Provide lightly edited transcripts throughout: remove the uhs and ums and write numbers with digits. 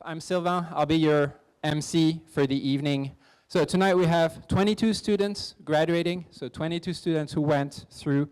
I'm Sylvain. I'll be your MC for the evening. So tonight we have 22 students graduating, so 22 students who went through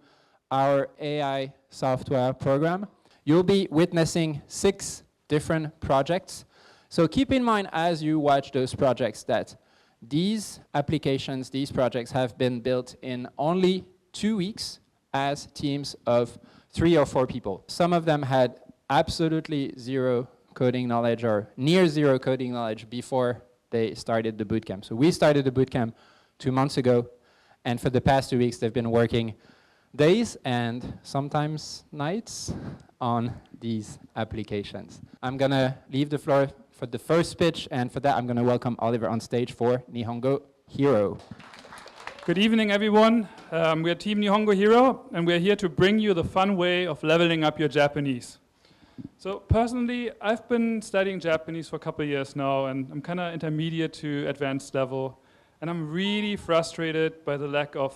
our AI software program. You'll be witnessing 6 different projects. So keep in mind as you watch those projects that these applications, these projects have been built in only 2 weeks as teams of 3 or 4 people. Some of them had absolutely zero coding knowledge or near zero coding knowledge before they started the bootcamp. So we started the bootcamp 2 months ago, and for the past 2 weeks they've been working days and sometimes nights on these applications. I'm gonna leave the floor for the first pitch, and for that I'm gonna welcome Oliver on stage for Nihongo Hero. Good evening, everyone. We are Team Nihongo Hero, and we are here to bring you the fun way of leveling up your Japanese. So personally, I've been studying Japanese for a couple of years now, and I'm kind of intermediate to advanced level, and I'm really frustrated by the lack of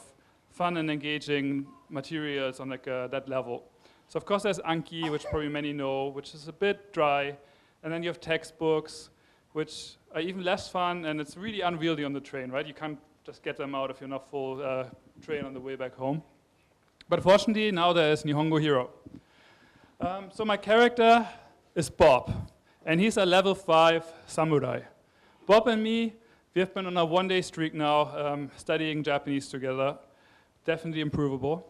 fun and engaging materials on that level. So of course there's Anki, which probably many know, which is a bit dry, and then you have textbooks, which are even less fun, and it's really unwieldy on the train, right? You can't just get them out if you're not full train on the way back home. But fortunately, now there is Nihongo Hero. So my character is Bob, and he's a level 5 samurai. Bob and me, we have been on a one-day streak now, studying Japanese together. Definitely improvable.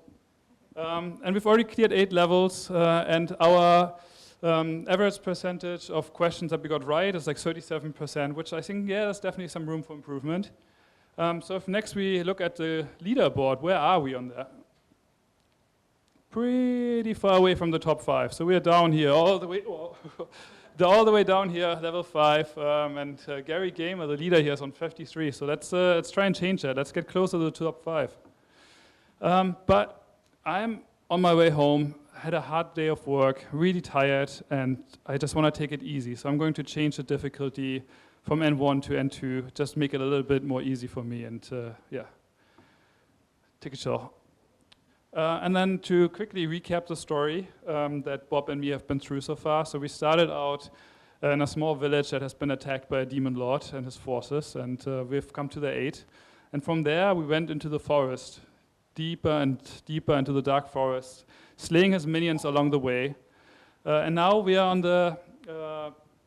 And we've already cleared 8 levels, and our average percentage of questions that we got right is like 37%, which I think, yeah, there's definitely some room for improvement. So if next we look at the leaderboard, where are we on that? Pretty far away from the top 5. So we are down here, all the way down here, level 5. And Gary Gamer, the leader here, is on 53. So let's try and change that. Let's get closer to the top 5. But I'm on my way home, had a hard day of work, really tired, and I just want to take it easy. So I'm going to change the difficulty from N1 to N2, just make it a little bit more easy for me, and yeah, take a chill. And then to quickly recap the story that Bob and me have been through so far. So we started out in a small village that has been attacked by a demon lord and his forces, and we've come to their aid. And from there we went into the forest, deeper and deeper into the dark forest, slaying his minions along the way. And now we are on the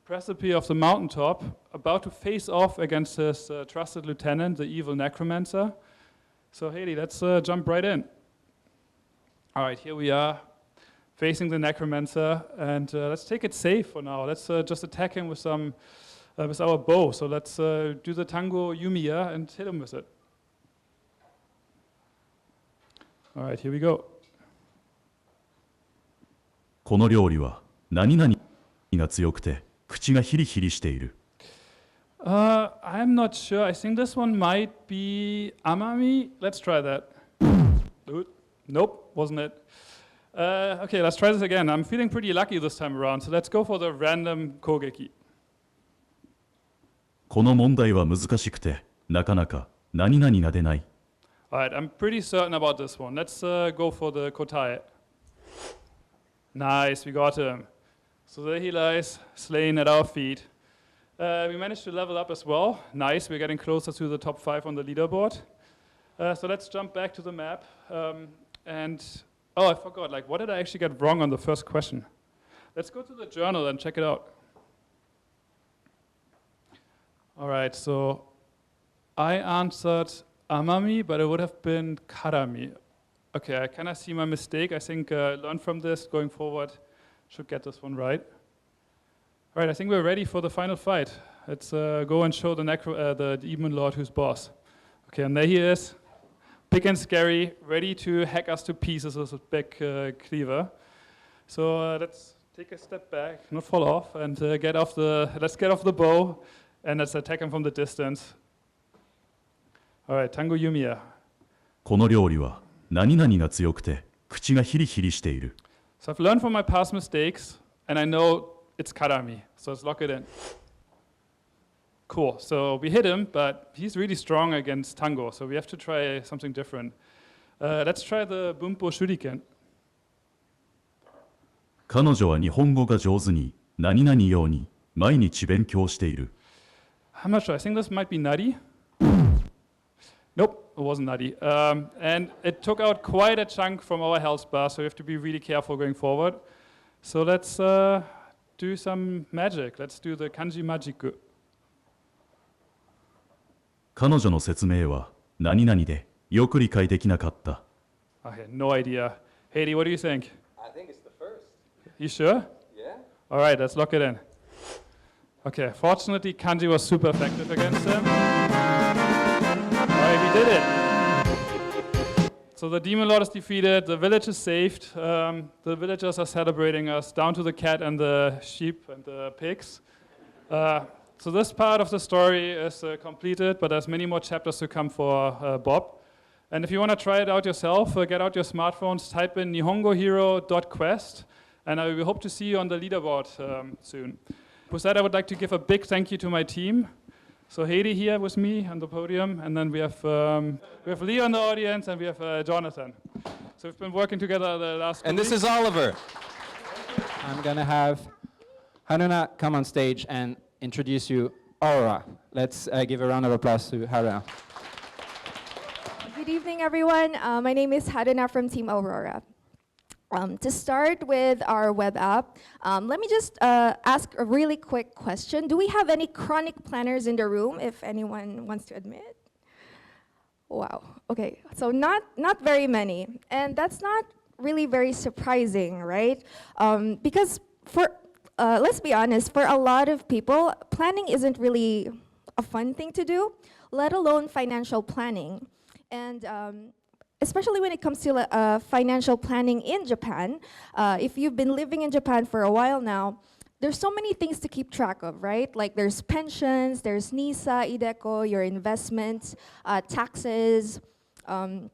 precipice of the mountaintop, about to face off against his trusted lieutenant, the evil necromancer. So Haley, let's jump right in. All right, here we are, facing the necromancer, and let's take it safe for now. Let's just attack him with with our bow. So let's do the Tango Yumiya and hit him with it. All right, here we go. この料理は何々が強くて口がヒリヒリしている。I'm not sure. I think this one might be amami. Let's try that. Nope, wasn't it. Okay, let's try this again. I'm feeling pretty lucky this time around, so let's go for the random kogeki. この問題は難しくてなかなか何々が出ない。Alright, I'm pretty certain about this one. Let's go for the Kokai. Nice, we got him. So there he lies, slain at our feet. We managed to level up as well. Nice, we're getting closer to the top 5 on the leaderboard. So let's jump back to the map. Oh, I forgot, what did I actually get wrong on the first question? Let's go to the journal and check it out. All right, so I answered amami, but it would have been karami. Okay, I kind of see my mistake. I think learn from this going forward. Should get this one right. All right, I think we're ready for the final fight. Let's go and show the demon lord who's boss. Okay, and there he is. Big and scary, ready to hack us to pieces with a big cleaver. So let's take a step back, not fall off, and let's get off the bow, and let's attack him from the distance. All right, Tango Yumiya. この料理は何々が強くて口がヒリヒリしている。 So I've learned from my past mistakes, and I know it's karami, so let's lock it in. Cool, so we hit him, but he's really strong against Tango, so we have to try something different. Let's try the Bunpo Shuriken. 彼女は日本語が上手に何々ように毎日勉強している。I'm not sure. I think this might be nutty. Nope, it wasn't nutty. And it took out quite a chunk from our health bar, so we have to be really careful going forward. So let's do some magic. Let's do the kanji magic. 彼女の説明は何々でよく理解できなかった。Okay, no idea. Haiti, what do you think? I think it's the first. You sure? Yeah? All right, let's lock it in. Okay, fortunately, kanji was super effective against him. All right, we did it. So the demon lord is defeated, the village is saved, the villagers are celebrating us, down to the cat and the sheep and the pigs. So this part of the story is completed, but there's many more chapters to come for Bob. And if you want to try it out yourself, get out your smartphones, type in nihongohero.quest, and we hope to see you on the leaderboard soon. With that, I would like to give a big thank you to my team. So Heidi here with me on the podium, and then we have Lee on the audience, and we have Jonathan. So we've been working together the last 2 And this weeks. is Oliver. I'm going to have Haruna come on stage and introduce you Aurora. Let's give a round of applause to Haruna. Good evening, everyone. My name is Haruna from Team Aurora. To start with our web app, let me just ask a really quick question. Do we have any chronic planners in the room, if anyone wants to admit? Wow, okay, so not very many. And that's not really very surprising, right? Because let's be honest, for a lot of people, planning isn't really a fun thing to do, let alone financial planning. And especially when it comes to financial planning in Japan, if you've been living in Japan for a while now, there's so many things to keep track of, right? Like there's pensions, there's NISA, IDECO, your investments, taxes, all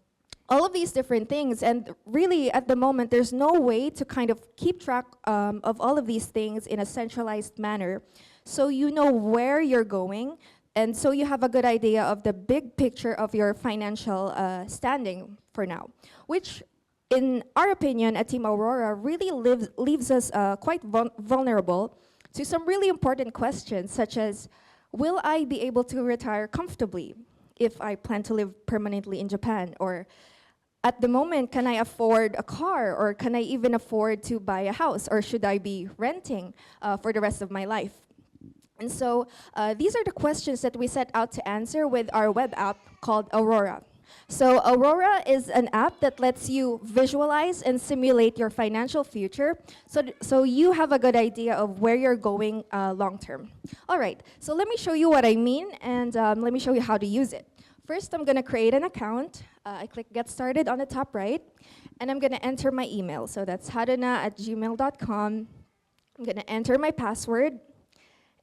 of these different things. And really, at the moment, there's no way to kind of keep track of all of these things in a centralized manner. So you know where you're going, and so you have a good idea of the big picture of your financial standing for now, which, in our opinion, at Team Aurora, really leaves us quite vulnerable to some really important questions, such as, will I be able to retire comfortably if I plan to live permanently in Japan? Or at the moment, can I afford a car? Or can I even afford to buy a house? Or should I be renting for the rest of my life? And so these are the questions that we set out to answer with our web app called Aurora. So Aurora is an app that lets you visualize and simulate your financial future, so you have a good idea of where you're going long term. All right, so let me show you what I mean, and let me show you how to use it. First, I'm going to create an account. I click Get Started on the top right, and I'm going to enter my email. So that's haruna@gmail.com. I'm going to enter my password.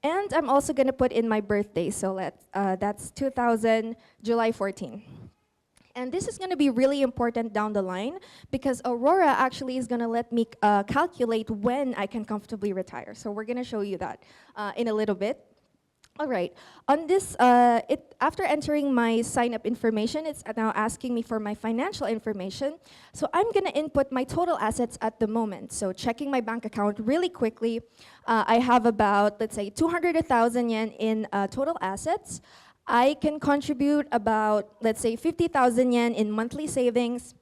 And I'm also going to put in my birthday, so that's 2000, July 14. And this is going to be really important down the line, because Aurora actually is going to let me calculate when I can comfortably retire. So we're going to show you that in a little bit. All right, on this, after entering my sign-up information, it's now asking me for my financial information. So I'm gonna input my total assets at the moment. So checking my bank account really quickly, I have about, let's say, 200,000 yen in total assets. I can contribute about, let's say, 50,000 yen in monthly savings.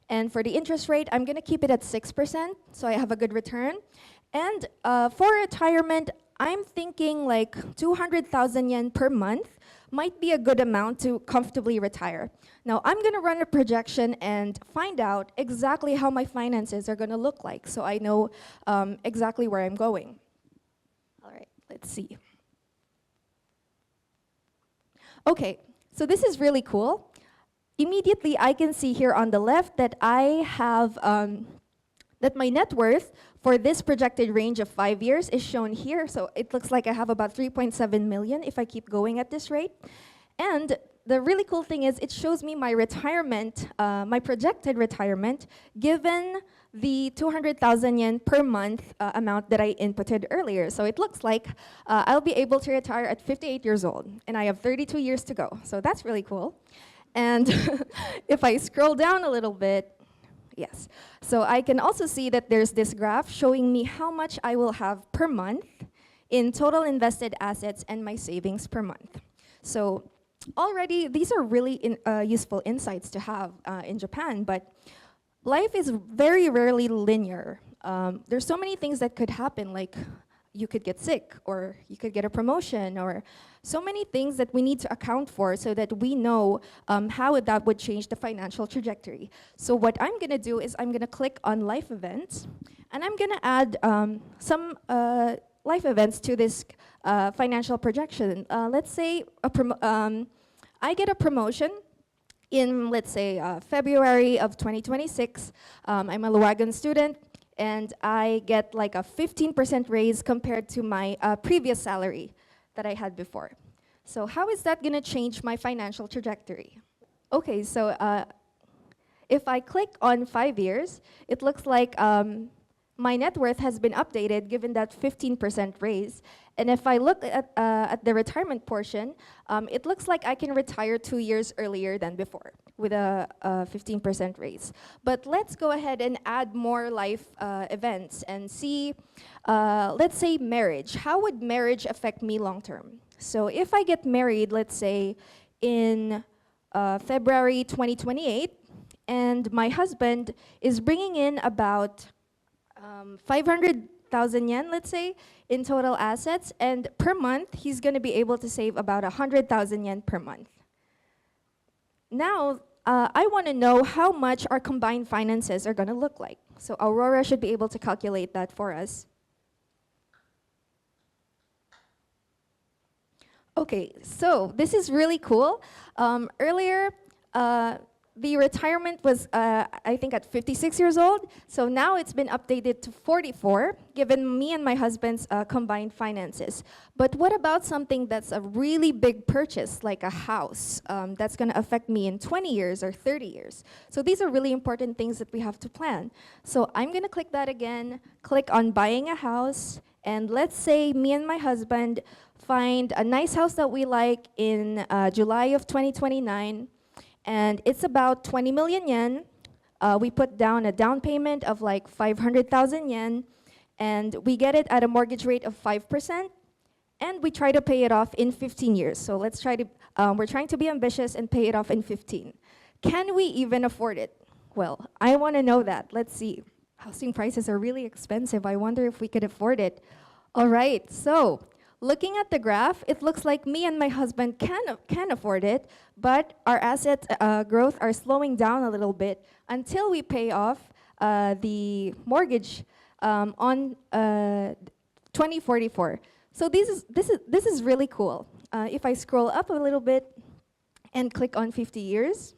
And for the interest rate, I'm gonna keep it at 6%, so I have a good return. And for retirement, I'm thinking like 200,000 yen per month might be a good amount to comfortably retire. Now, I'm going to run a projection and find out exactly how my finances are going to look like, so I know exactly where I'm going. All right, let's see. Okay, so this is really cool. Immediately, I can see here on the left that I have that my net worth for this projected range of 5 years is shown here. So it looks like I have about 3.7 million if I keep going at this rate. And the really cool thing is it shows me my retirement, my projected retirement, given the 200,000 yen per month amount that I inputted earlier. So it looks like I'll be able to retire at 58 years old, and I have 32 years to go. So that's really cool. And if I scroll down a little bit, yes. So I can also see that there's this graph showing me how much I will have per month in total invested assets and my savings per month. So already, these are really useful insights to have in Japan, but life is very rarely linear. There's so many things that could happen, like you could get sick, or you could get a promotion, or so many things that we need to account for so that we know how that would change the financial trajectory. So what I'm gonna do is I'm gonna click on life events, and I'm gonna add some life events to this financial projection. Let's say I get a promotion in, let's say, February of 2026. I'm a Wagon student, and I get like a 15% raise compared to my previous salary that I had before. So how is that gonna change my financial trajectory? Okay, so if I click on 5 years, it looks like my net worth has been updated given that 15% raise. And if I look at the retirement portion, it looks like I can retire 2 years earlier than before with a 15% raise. But let's go ahead and add more life events and see, let's say marriage. How would marriage affect me long term? So if I get married, let's say in February 2028, and my husband is bringing in about 500,000 yen, let's say, in total assets, and per month, he's gonna be able to save about 100,000 yen per month. Now, I wanna know how much our combined finances are gonna look like. So Aurora should be able to calculate that for us. Okay, so this is really cool. Earlier, the retirement was, I think, at 56 years old. So now it's been updated to 44, given me and my husband's combined finances. But what about something that's a really big purchase, like a house, that's going to affect me in 20 years or 30 years? So these are really important things that we have to plan. So I'm going to click that again, click on buying a house, and let's say me and my husband find a nice house that we like in July of 2029. And it's about 20 million yen. We put down a down payment of like 500,000 yen, and we get it at a mortgage rate of 5%, and we try to pay it off in 15 years. So let's try to, we're trying to be ambitious and pay it off in 15. Can we even afford it? Well, I want to know that. Let's see. Housing prices are really expensive. I wonder if we could afford it. All right, so looking at the graph, it looks like me and my husband can afford it, but our asset growth are slowing down a little bit until we pay off the mortgage on 2044. So this is really cool. If I scroll up a little bit and click on 50 years,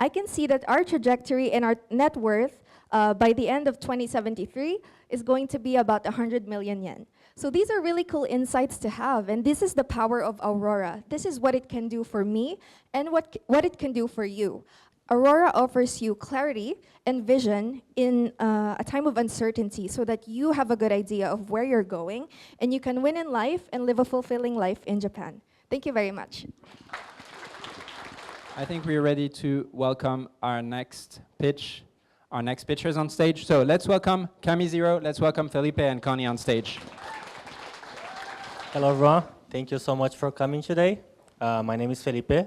I can see that our trajectory and our net worth by the end of 2073 is going to be about 100 million yen. So these are really cool insights to have, and this is the power of Aurora. This is what it can do for me and what it can do for you. Aurora offers you clarity and vision in a time of uncertainty so that you have a good idea of where you're going and you can win in life and live a fulfilling life in Japan. Thank you very much. I think we're ready to welcome our next pitchers on stage. So let's welcome Kamizero, let's welcome Felipe and Connie on stage. Hello everyone, thank you so much for coming today. My name is Felipe,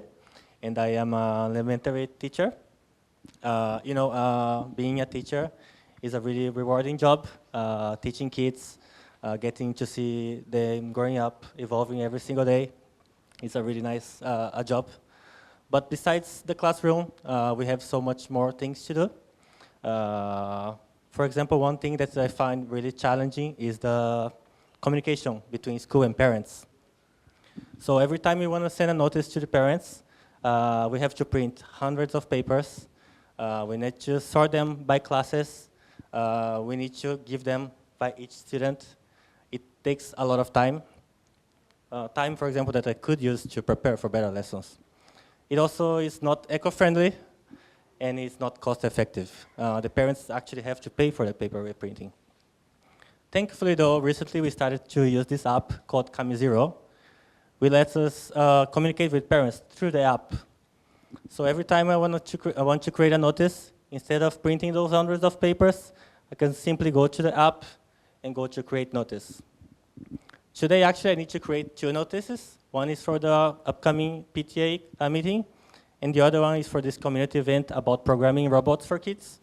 and I am an elementary teacher. Being a teacher is a really rewarding job. Teaching kids, getting to see them growing up, evolving every single day. It's a really nice job. But besides the classroom, we have so much more things to do. For example, one thing that I find really challenging is the communication between school and parents. So every time we want to send a notice to the parents, we have to print hundreds of papers. We need to sort them by classes. We need to give them by each student. It takes a lot of time. Time, for example, that I could use to prepare for better lessons. It also is not eco-friendly, and it's not cost-effective. The parents actually have to pay for the paper we're printing. Thankfully, though, recently we started to use this app called Kamizero. It lets us communicate with parents through the app. So every time I want to create a notice, instead of printing those hundreds of papers, I can simply go to the app and go to create notice. Today, actually, I need to create 2 notices. One is for the upcoming PTA meeting, and the other one is for this community event about programming robots for kids.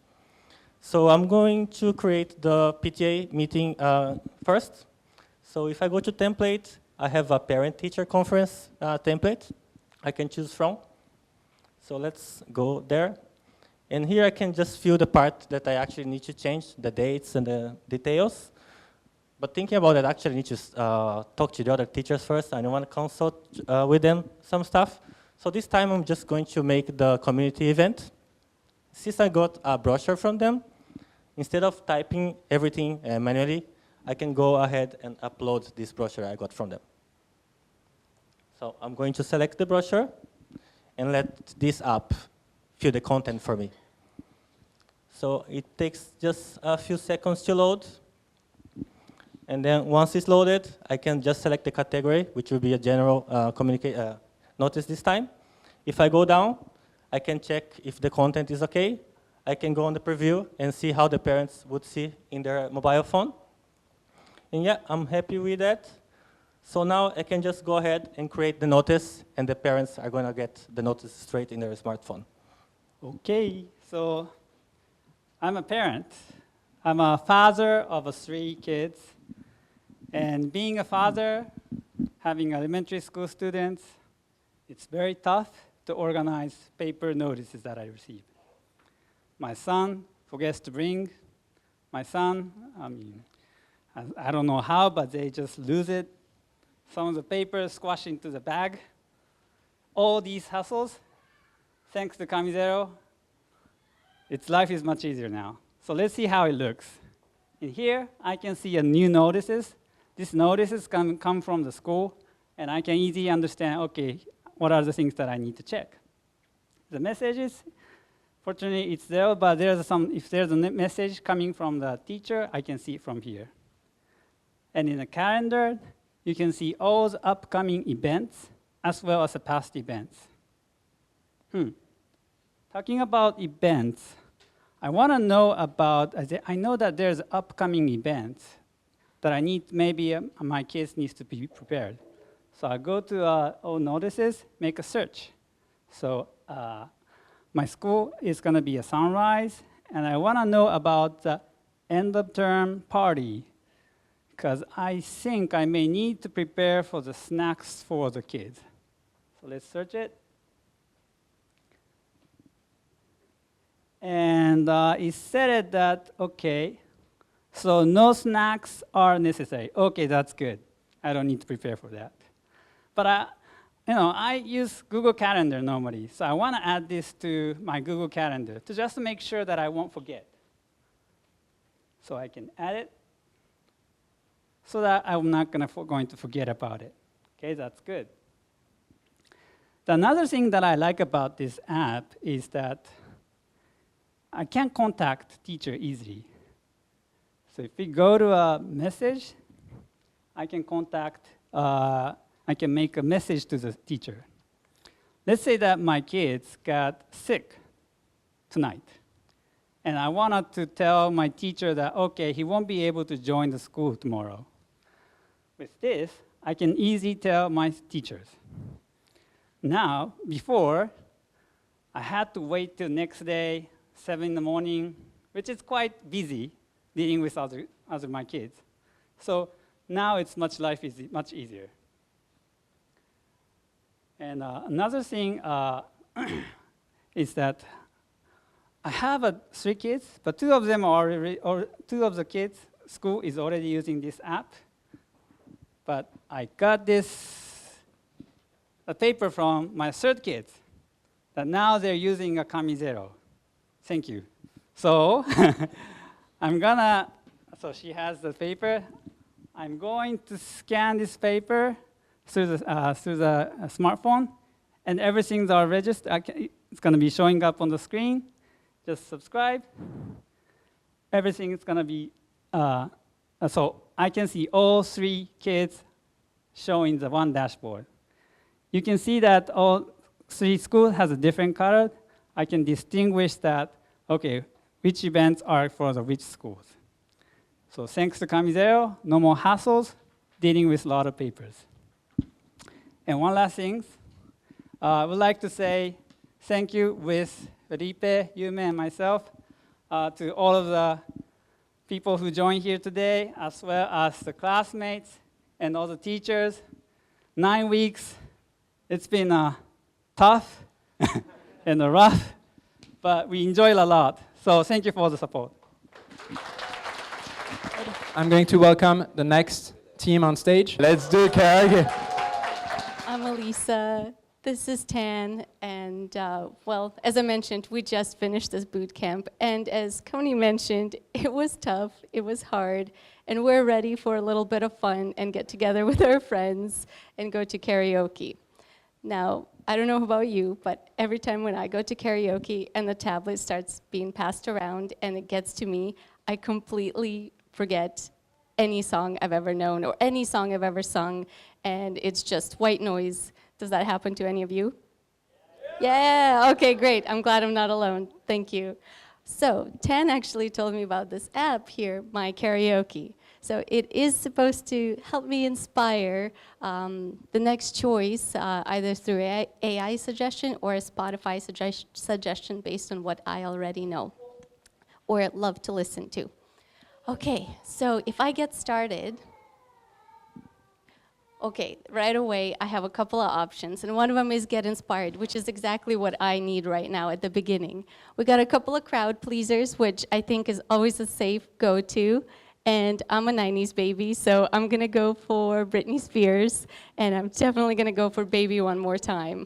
So I'm going to create the PTA meeting first. So if I go to template, I have a parent-teacher conference template I can choose from. So let's go there. And here I can just fill the part that I actually need to change, the dates and the details. But thinking about it, actually I need to talk to the other teachers first. I don't want to consult with them some stuff. So this time I'm just going to make the community event. Since I got a brochure from them, instead of typing everything manually, I can go ahead and upload this brochure I got from them. So I'm going to select the brochure and let this app fill the content for me. So it takes just a few seconds to load. And then once it's loaded, I can just select the category, which will be a general notice this time. If I go down, I can check if the content is okay. I can go on the preview and see how the parents would see in their mobile phone. And yeah, I'm happy with that. So now I can just go ahead and create the notice, and the parents are going to get the notice straight in their smartphone. Okay, so I'm a parent. I'm a father of 3 kids. And being a father, having elementary school students, it's very tough to organize paper notices that I receive. My son forgets to bring. My son, I don't know how, but they just lose it. Some of the papers squash into the bag. All these hassles, thanks to Kamizero, its life is much easier now. So let's see how it looks. In here, I can see a new notices. These notices come from the school, and I can easily understand, okay, what are the things that I need to check? The messages, fortunately, it's there, but if there's a message coming from the teacher, I can see it from here. And in the calendar, you can see all the upcoming events, as well as the past events. Talking about events, I want to know about, I know that there's upcoming events that I need, maybe my kids needs to be prepared. So I go to all notices, make a search. So my school is going to be a sunrise, and I want to know about the end of term party, because I think I may need to prepare for the snacks for the kids. So let's search it. And it said that, okay, so no snacks are necessary. Okay, that's good. I don't need to prepare for that. But I use Google Calendar normally, so I want to add this to my Google Calendar to just make sure that I won't forget. So I can add it so that I'm not going to forget about it. Okay, that's good. Another thing that I like about this app is that I can contact teacher easily. So if we go to a message, I can I can make a message to the teacher. Let's say that my kids got sick tonight, and I wanted to tell my teacher that, okay, he won't be able to join the school tomorrow. With this, I can easily tell my teachers. Now, before, I had to wait till next day, 7 in the morning, which is quite busy dealing with other my kids. So now life is much easier. And another thing is that I have 3 kids, but 2 of them are 2 of the kids' school is already using this app. But I got a paper from my 3rd kid that now they're using a Kamizero. Thank you. So so she has the paper. I'm going to scan this paper through the smartphone, and everything's all registered. It's going to be showing up on the screen. Just subscribe. Everything is going to be, so I can see all 3 kids showing the one dashboard. You can see that all 3 schools has a different color. I can distinguish that, okay, which events are for which schools. So thanks to Kamizero, no more hassles dealing with a lot of papers. And one last thing, I would like to say thank you with Felipe, Yume, and myself to all of the people who joined here today, as well as the classmates and all the teachers. 9 weeks, it's been tough and rough, but we enjoyed a lot. So thank you for the support. I'm going to welcome the next team on stage. Let's do karaoke. I'm Elisa. This is Tan. And well, as I mentioned, we just finished this boot camp. And as Coney mentioned, it was tough, it was hard, and we're ready for a little bit of fun and get together with our friends and go to karaoke. Now, I don't know about you, but every time when I go to karaoke and the tablet starts being passed around and it gets to me, I completely forget any song I've ever known or any song I've ever sung, and it's just white noise. Does that happen to any of you? Yeah, okay, great. I'm glad I'm not alone. Thank you. So, Tan actually told me about this app here, My Karaoke. So it is supposed to help me inspire the next choice, either through AI suggestion or a Spotify suggestion based on what I already know or love to listen to. Okay, so if I get started, okay, right away I have a couple of options, and one of them is Get Inspired, which is exactly what I need right now at the beginning. We got a couple of crowd pleasers, which I think is always a safe go-to, and I'm a 90s baby, so I'm gonna go for Britney Spears, and I'm definitely gonna go for Baby One More Time.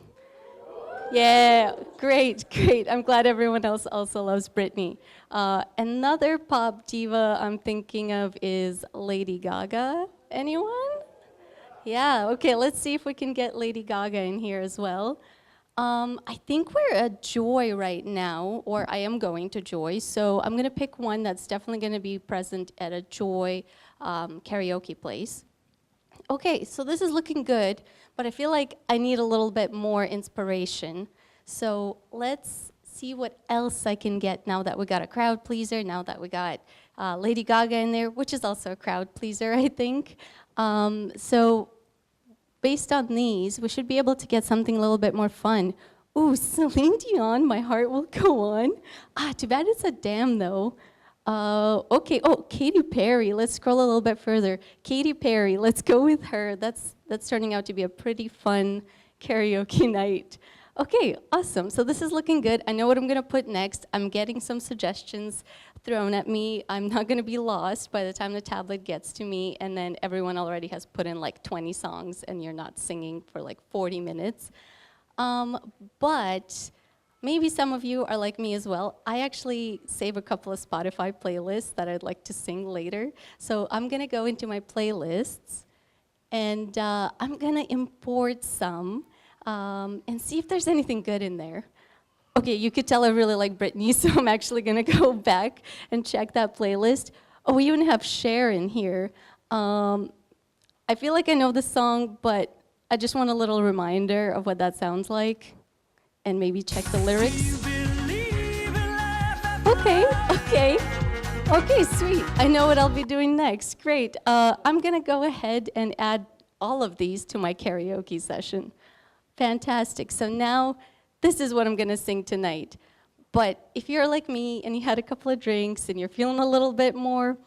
Yeah, great, great. I'm glad everyone else also loves Britney. Another pop diva I'm thinking of is Lady Gaga. Anyone? Yeah, okay, let's see if we can get Lady Gaga in here as well. I think we're at Joy right now, or I am going to Joy, so I'm gonna pick one that's definitely gonna be present at a Joy karaoke place. Okay, so this is looking good, but I feel like I need a little bit more inspiration. So let's see what else I can get now that we got a crowd pleaser, now that we got Lady Gaga in there, which is also a crowd pleaser, I think. So based on these, we should be able to get something a little bit more fun. Ooh, Celine Dion, My Heart Will Go On. Too bad it's a damn though. Okay, oh, Katy Perry, let's scroll a little bit further. Katy Perry, let's go with her. That's turning out to be a pretty fun karaoke night. Okay, awesome, so this is looking good. I know what I'm gonna put next. I'm getting some suggestions thrown at me. I'm not gonna be lost by the time the tablet gets to me, and then everyone already has put in like 20 songs and you're not singing for like 40 minutes. But maybe some of you are like me as well. I actually save a couple of Spotify playlists that I'd like to sing later. So I'm gonna go into my playlists and I'm gonna import some and see if there's anything good in there. Okay, you could tell I really like Britney, so I'm actually gonna go back and check that playlist. Oh, we even have Cher in here. I feel like I know the song, but I just want a little reminder of what that sounds like, and maybe check the lyrics. Okay, sweet. I know what I'll be doing next. Great. I'm gonna go ahead and add all of these to my karaoke session. Fantastic. So now, this is what I'm gonna sing tonight. But if you're like me and you had a couple of drinks and you're feeling a little bit more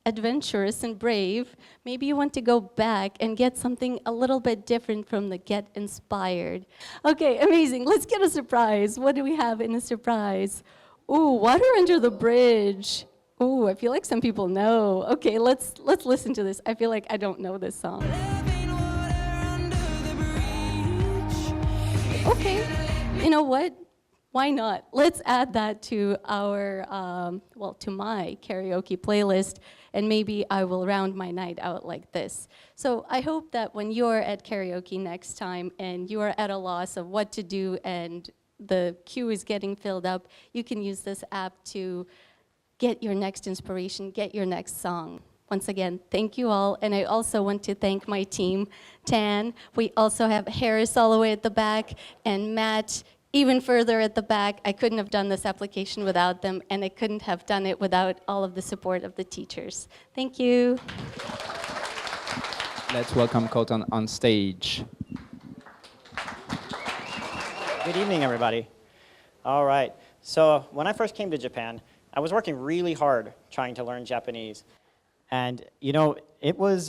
adventurous and brave, maybe you want to go back and get something a little bit different from the Get Inspired. Okay, amazing. Let's get a surprise. What do we have in a surprise? Ooh, Water Under the Bridge. Ooh, I feel like some people know. Okay, let's listen to this. I feel like I don't know this song. Okay, you know what? Why not? Let's add that to our, to my karaoke playlist, and maybe I will round my night out like this. So I hope that when you're at karaoke next time and you are at a loss of what to do and the queue is getting filled up, you can use this app to get your next inspiration, get your next song. Once again, thank you all, and I also want to thank my team, Tan. We also have Harris all the way at the back, and Matt, even further at the back, I couldn't have done this application without them, and I couldn't have done it without all of the support of the teachers. Thank you. Let's welcome Kotan on stage. Good evening, everybody. All right. So when I first came to Japan, I was working really hard trying to learn Japanese. And, you know, it was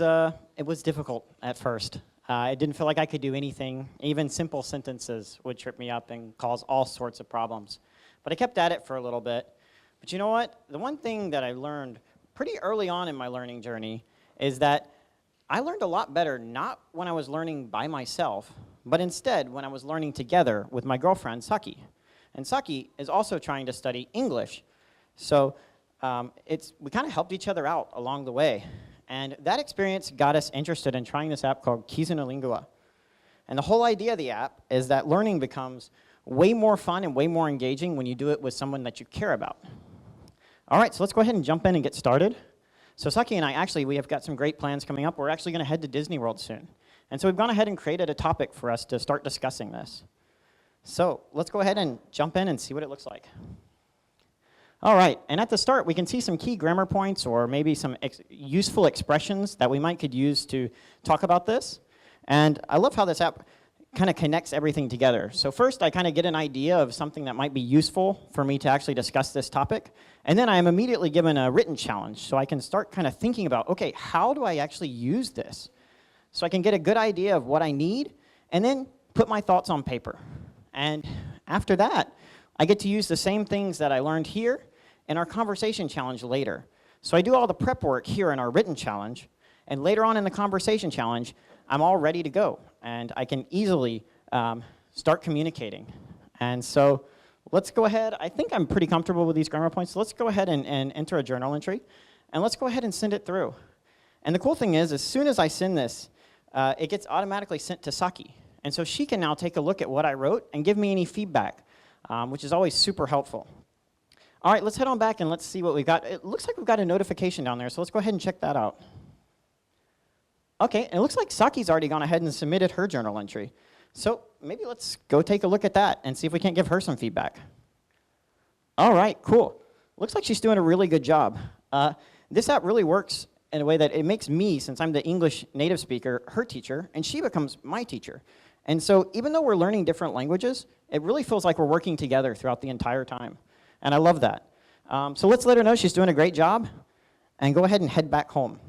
difficult at first. I didn't feel like I could do anything. Even simple sentences would trip me up and cause all sorts of problems. But I kept at it for a little bit. But you know what? The one thing that I learned pretty early on in my learning journey is that I learned a lot better not when I was learning by myself, but instead when I was learning together with my girlfriend, Saki. And Saki is also trying to study English. So we kind of helped each other out along the way. And that experience got us interested in trying this app called Kizuna Lingua. And the whole idea of the app is that learning becomes way more fun and way more engaging when you do it with someone that you care about. All right, so let's go ahead and jump in and get started. So Saki and I, we have got some great plans coming up. We're actually going to head to Disney World soon. And so we've gone ahead and created a topic for us to start discussing this. So let's go ahead and jump in and see what it looks like. All right, and at the start, we can see some key grammar points or maybe some useful expressions that we could use to talk about this. And I love how this app kind of connects everything together. So first, I kind of get an idea of something that might be useful for me to actually discuss this topic. And then I am immediately given a written challenge. So I can start kind of thinking about, okay, how do I actually use this? So I can get a good idea of what I need and then put my thoughts on paper. And after that, I get to use the same things that I learned here in our conversation challenge later. So I do all the prep work here in our written challenge, and later on in the conversation challenge, I'm all ready to go, and I can easily start communicating. And so let's go ahead. I think I'm pretty comfortable with these grammar points, so let's go ahead and enter a journal entry, and let's go ahead and send it through. And the cool thing is, as soon as I send this, it gets automatically sent to Saki. And so she can now take a look at what I wrote and give me any feedback, which is always super helpful. All right, let's head on back and let's see what we've got. It looks like we've got a notification down there, so let's go ahead and check that out. Okay, and it looks like Saki's already gone ahead and submitted her journal entry. So maybe let's go take a look at that and see if we can't give her some feedback. All right, cool. Looks like she's doing a really good job. This app really works in a way that it makes me, since I'm the English native speaker, her teacher, and she becomes my teacher. And so even though we're learning different languages, it really feels like we're working together throughout the entire time. And I love that. So let's let her know she's doing a great job, and go ahead and head back home.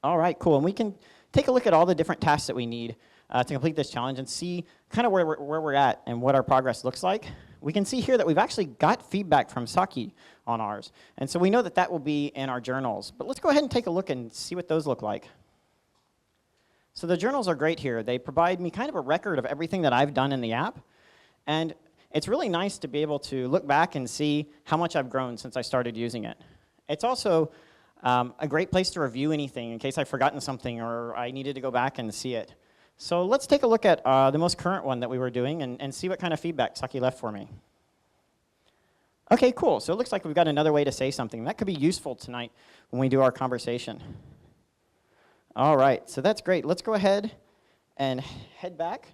All right, cool. And we can take a look at all the different tasks that we need to complete this challenge and see kind of where we're at and what our progress looks like. We can see here that we've actually got feedback from Saki on ours. And so we know that that will be in our journals. But let's go ahead and take a look and see what those look like. So the journals are great here. They provide me kind of a record of everything that I've done in the app. And it's really nice to be able to look back and see how much I've grown since I started using it. It's also a great place to review anything in case I've forgotten something or I needed to go back and see it. So let's take a look at the most current one that we were doing and see what kind of feedback Saki left for me. Okay, cool. So it looks like we've got another way to say something. That could be useful tonight when we do our conversation. All right, so that's great. Let's go ahead and head back.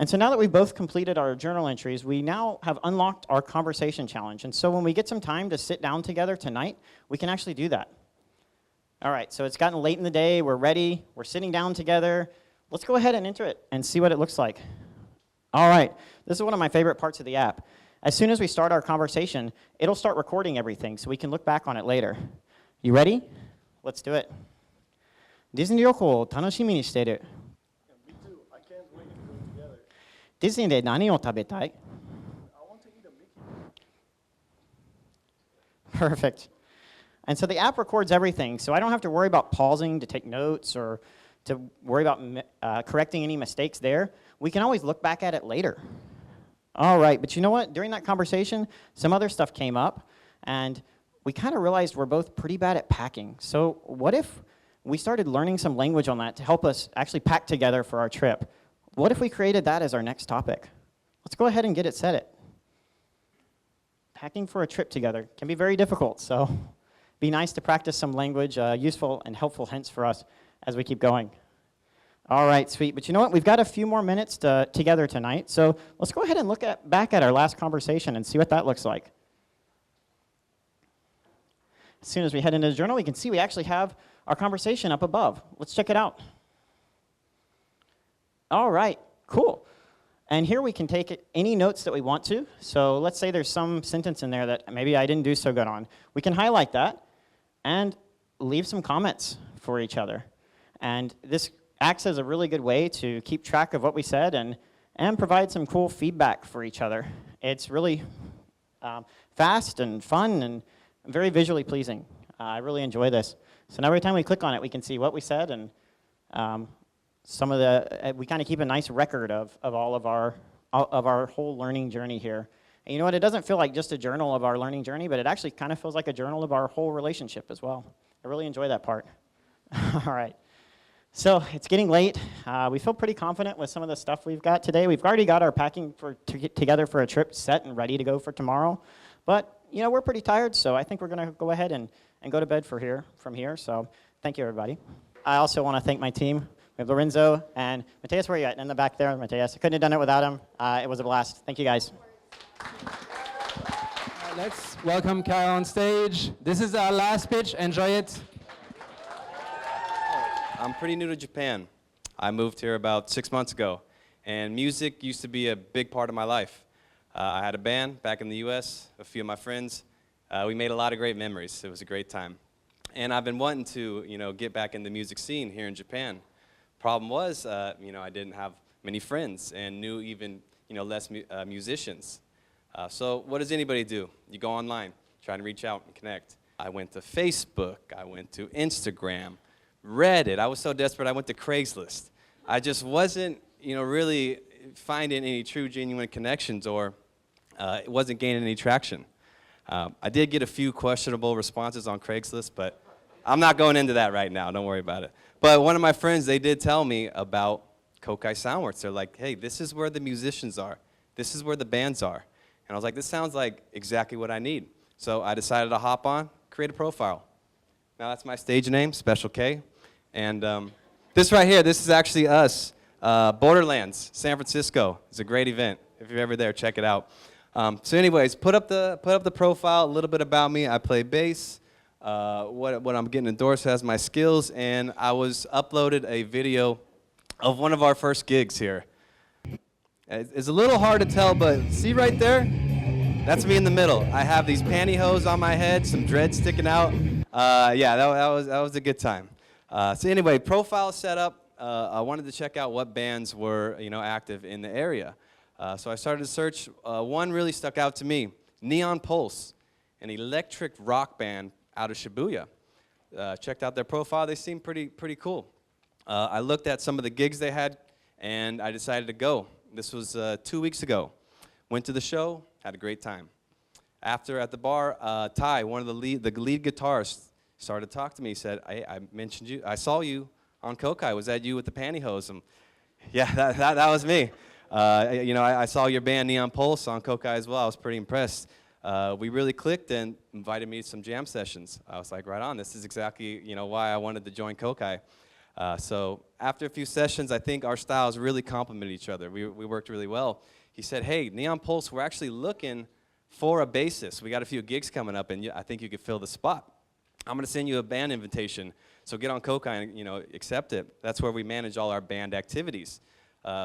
And so now that we've both completed our journal entries, we now have unlocked our conversation challenge. And so when we get some time to sit down together tonight, we can actually do that. All right, so it's gotten late in the day. We're ready. We're sitting down together. Let's go ahead and enter it and see what it looks like. All right, this is one of my favorite parts of the app. As soon as we start our conversation, it'll start recording everything so we can look back on it later. You ready? Let's do it. ディズニー旅行を楽しみにしている。ディズニーで何を食べたい? Perfect. And so the app records everything, so I don't have to worry about pausing to take notes or to worry about correcting any mistakes there. We can always look back at it later. All right, but you know what? During that conversation, some other stuff came up, and we kind of realized we're both pretty bad at packing. So what if we started learning some language on that to help us actually pack together for our trip? What if we created that as our next topic? Let's go ahead and get it set. Packing for a trip together can be very difficult, so be nice to practice some language, useful and helpful hints for us as we keep going. All right, sweet. But you know what? We've got a few more minutes together tonight. So let's go ahead and look back at our last conversation and see what that looks like. As soon as we head into the journal, we can see we actually have our conversation up above. Let's check it out. All right, cool. And here we can take any notes that we want to. So let's say there's some sentence in there that maybe I didn't do so good on. We can highlight that and leave some comments for each other. And this acts as a really good way to keep track of what we said and provide some cool feedback for each other. It's really fast and fun and very visually pleasing. I really enjoy this. So now every time we click on it, we can see what we said and some of the, we kind of keep a nice record of all of our whole learning journey here. And you know what, it doesn't feel like just a journal of our learning journey, but it actually kind of feels like a journal of our whole relationship as well. I really enjoy that part. All right. So it's getting late. We feel pretty confident with some of the stuff we've got today. We've already got our packing together for a trip set and ready to go for tomorrow. But, you know, we're pretty tired, so I think we're going to go ahead and go to bed from here. So thank you, everybody. I also want to thank my team. We have Lorenzo and Mateus. Where are you at? In the back there, Mateus. I couldn't have done it without him. It was a blast. Thank you, guys. Let's welcome Kyle on stage. This is our last pitch. Enjoy it. I'm pretty new to Japan. I moved here about 6 months ago, and music used to be a big part of my life. I had a band back in the US, a few of my friends. We made a lot of great memories. It was a great time. And I've been wanting to, get back in the music scene here in Japan. Problem was, I didn't have many friends and knew even, less musicians. So what does anybody do? You go online, try to reach out and connect. I went to Facebook, I went to Instagram, Reddit. I was so desperate, I went to Craigslist. I just wasn't, really finding any true, genuine connections, or it wasn't gaining any traction. I did get a few questionable responses on Craigslist, but I'm not going into that right now. Don't worry about it. But one of my friends, they did tell me about Kokai Soundworks. They're like, hey, this is where the musicians are. This is where the bands are. And I was like, this sounds like exactly what I need. So I decided to hop on, create a profile. Now that's my stage name, Special K. And this right here, this is actually us, Borderlands, San Francisco. It's a great event. If you're ever there, check it out. So anyways, put up the profile, a little bit about me. I play bass, what I'm getting endorsed as my skills, and I was uploaded a video of one of our first gigs here. It's a little hard to tell, but see right there? That's me in the middle. I have these pantyhose on my head, some dreads sticking out. Yeah, that was a good time. So anyway, profile set up. I wanted to check out what bands were active in the area. So I started to search. One really stuck out to me: Neon Pulse, an electric rock band out of Shibuya. Checked out their profile. They seemed pretty cool. I looked at some of the gigs they had, and I decided to go. This was 2 weeks ago. Went to the show, had a great time. After, at the bar, Ty, one of the lead guitarists, started to talk to me. He said, I mentioned you. I saw you on Kokai. Was that you with the pantyhose? Yeah, that was me. I saw your band Neon Pulse on Kokai as well. I was pretty impressed. We really clicked and invited me to some jam sessions. I was like, right on. This is exactly why I wanted to join Kokai. So after a few sessions, I think our styles really complemented each other. We worked really well. He said, hey, Neon Pulse, we're actually looking for a bassist. We got a few gigs coming up, and I think you could fill the spot. I'm going to send you a band invitation. So get on Kokai and accept it. That's where we manage all our band activities.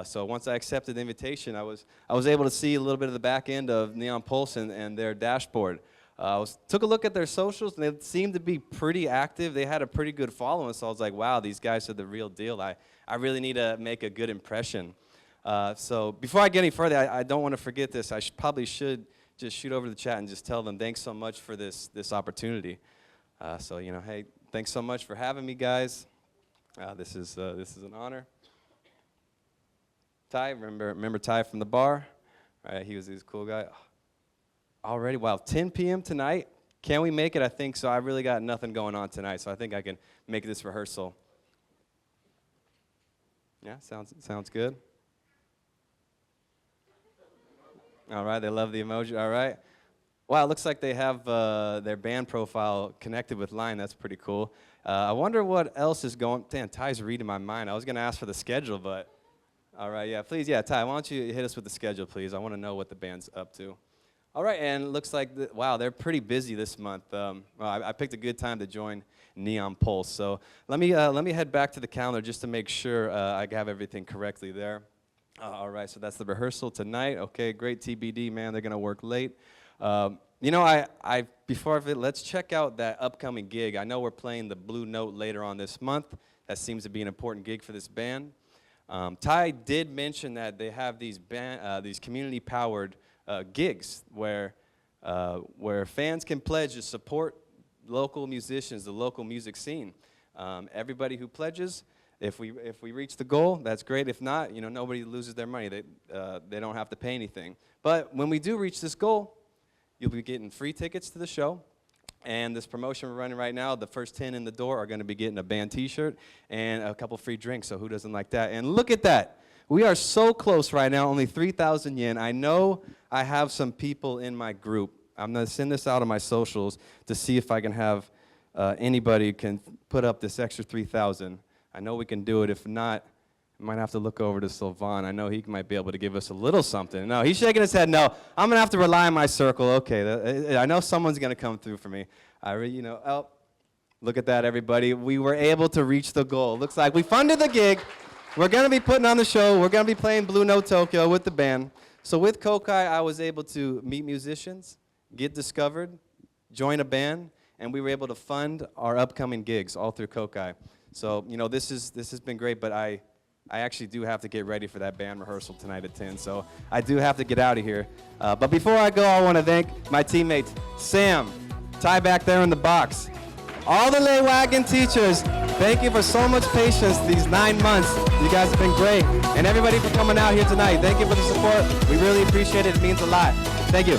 So once I accepted the invitation, I was able to see a little bit of the back end of Neon Pulse and their dashboard. Took a look at their socials, and they seemed to be pretty active. They had a pretty good following, so I was like, wow, these guys are the real deal. I really need to make a good impression. So before I get any further, I don't want to forget this. I probably should just shoot over the chat and just tell them thanks so much for this opportunity. So hey, thanks so much for having me, guys. This is an honor. Ty, remember Ty from the bar? Right, he was a cool guy. Already, wow, 10 p.m. tonight. Can we make it? I think so. I really got nothing going on tonight, so I think I can make this rehearsal. Yeah, sounds good. All right, they love the emoji. All right. Wow, it looks like they have their band profile connected with Line. That's pretty cool. I wonder what else is going. Damn, Ty's reading my mind. I was going to ask for the schedule, but all right, yeah, please, yeah, Ty, why don't you hit us with the schedule, please? I want to know what the band's up to. All right, and it looks like, wow, they're pretty busy this month. Well, I picked a good time to join Neon Pulse. So let me head back to the calendar just to make sure I have everything correctly there. All right, so that's the rehearsal tonight. Okay, great TBD, man. They're going to work late. You know, let's check out that upcoming gig. I know we're playing the Blue Note later on this month. That seems to be an important gig for this band. Ty did mention that they have these community-powered gigs where fans can pledge to support local musicians, the local music scene. Everybody who pledges, if we reach the goal, that's great. If not, you know, nobody loses their money. They don't have to pay anything. But when we do reach this goal, you'll be getting free tickets to the show. And this promotion we're running right now, the first 10 in the door are going to be getting a band t-shirt and a couple free drinks, so who doesn't like that? And look at that. We are so close right now, only 3,000 yen. I know I have some people in my group. I'm going to send this out on my socials to see if I can have anybody can put up this extra 3,000. I know we can do it. If not, I might have to look over to Sylvan. I know he might be able to give us a little something. No, he's shaking his head no. I'm going to have to rely on my circle. Okay, I know someone's going to come through for me. Oh, look at that, everybody. We were able to reach the goal. Looks like we funded the gig. We're going to be putting on the show. We're going to be playing Blue Note Tokyo with the band. So with Kokai, I was able to meet musicians, get discovered, join a band, and we were able to fund our upcoming gigs all through Kokai. So, you know, this has been great, but I actually do have to get ready for that band rehearsal tonight at 10, so I do have to get out of here. But before I go, I want to thank my teammates, Sam, Ty back there in the box, all the lay wagon teachers. Thank you for so much patience these 9 months. You guys have been great. And everybody for coming out here tonight. Thank you for the support. We really appreciate it. It means a lot. Thank you.